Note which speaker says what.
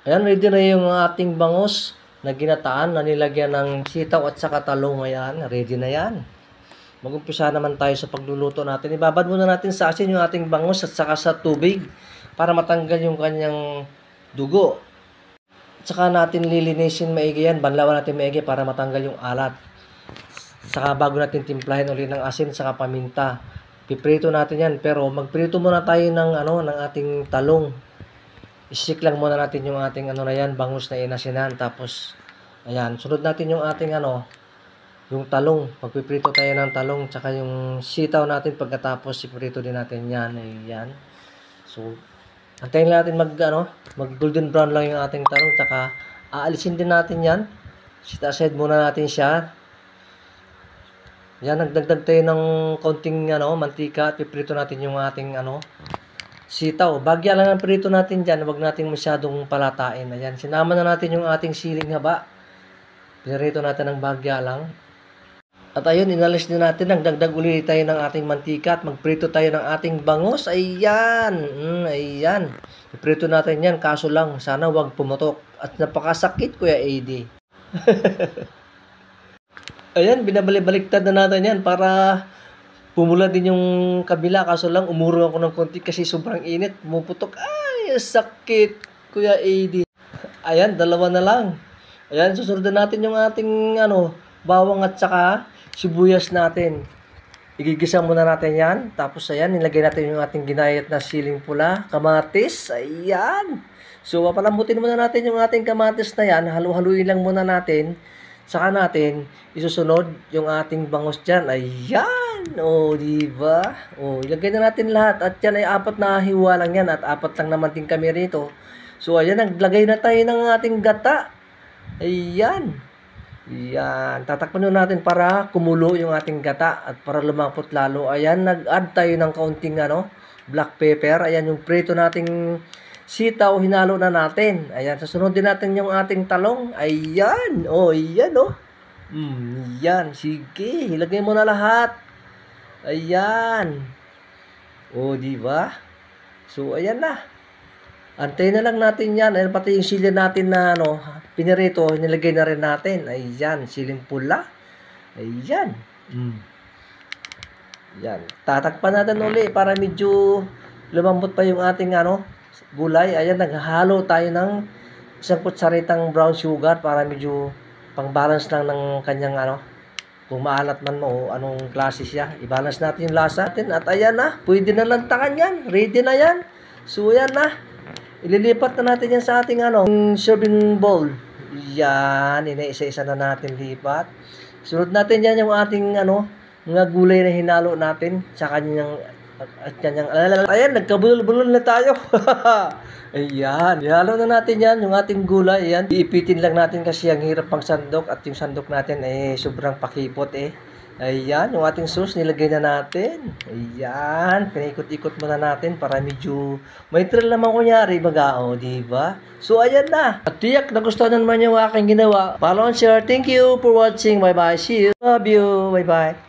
Speaker 1: Ayan, ready na yung ating bangus na ginataan na nilagyan ng sitaw at saka talong. Ayan, ready na yan. Mag-umpisa naman tayo sa pagluluto natin. Ibabad muna natin sa asin yung ating bangus at saka sa tubig para matanggal yung kanyang dugo. At saka natin lilinisin maigi yan, banlawan natin maigi para matanggal yung alat. Saka bago natin timplahin ulit ng asin saka paminta. Piprito natin yan, pero magprito muna tayo ng ng ating talong. Isik lang muna natin yung ating na yan, bangus na inasinan. Tapos ayan, sunod natin yung ating yung talong. Magpiprito tayo ng talong tsaka yung sitaw natin pagkatapos iprito din natin yan. Ayan. So antayin natin mag golden brown lang yung ating talong tsaka aalisin din natin yan. Set aside muna natin siya. Yan, nagdagdag tayo ng konting mantika at piprito natin yung ating sitaw. Bagya lang ang prito natin dyan. Huwag natin masyadong palatain. Ayan, sinama na natin yung ating siling haba. Pinarito natin ng bagya lang. At ayun, inalis din natin. Nagdagdag ulit tayo ng ating mantika at magprito tayo ng ating bangus. Ayan. Ayan. Iprito natin yan. Kaso lang, sana huwag pumutok. At napakasakit, Kuya AD. Ayan, binabalik-baliktad na natin yan para pumula din yung kabila. Kaso lang, umurong ako ng konti kasi sobrang init. Pumuputok. Ay, sakit, Kuya AD. Ayan, dalawa na lang. Ayan, susunod natin yung ating bawang at saka sibuyas natin. Igigisa muna natin yan. Tapos ayan, nilagay natin yung ating ginayat na siling pula, kamatis. Ayan. So, papalambutin muna natin yung ating kamatis na yan. Halu-haluin lang muna natin. Saka natin isusunod yung ating bangus dyan. Ayan. O, diba? O, ilagay na natin lahat. At yan ay 4 na hiwa lang yan. At 4 lang naman din kami rito. So, ayan, naglagay na tayo ng ating gata. Ayan. Ayan. Tatakpan nyo natin para kumulo yung ating gata. At para lumapot lalo. Ayan, nag-add tayo ng kaunting black pepper. Ayan, yung prito nating sitaw, hinalo na natin. Ayan, susunod din natin yung ating talong. Ayan. O, ayan o. Ayan. Sige, ilagay mo na lahat. Ayan. O, diba? So, ayan na. Antayin na lang natin yan. Ayan, pati yung sili natin na pinirito, nilagay na rin natin. Ayan, siling pula. Ayan. Ayan. Tatakpan natin uli para medyo lumambot pa yung ating gulay. Ayan, naghahalo tayo ng isang kutsaritang brown sugar para medyo pang-balance lang ng kanyang kung maalat man mo o anong klase siya. I-balance natin yung lasa natin. At ayan na, pwede na lantakan yan. Ready na yan. So, ayan na. Ililipat na natin yan sa ating serving bowl. Yan, inaisa-isa na natin lipat. Sunod natin yan yung ating mga gulay na hinalo natin sa kanyang ayan, nagkabulol-bulol na tayo. Ayan, ihalo na natin yan, yung ating gulay. Ayan, iipitin lang natin kasi ang hirap pang sandok. At yung sandok natin sobrang pakipot Ayan, yung ating sauce nilagay na natin. Ayan, pinaikot-ikot muna natin para medyo may trail naman kunyari baga, diba? So, ayan na. At tiyak na gusto naman yung aking ginawa. Follow and share. Thank you for watching. Bye-bye. See you. Love you. Bye-bye.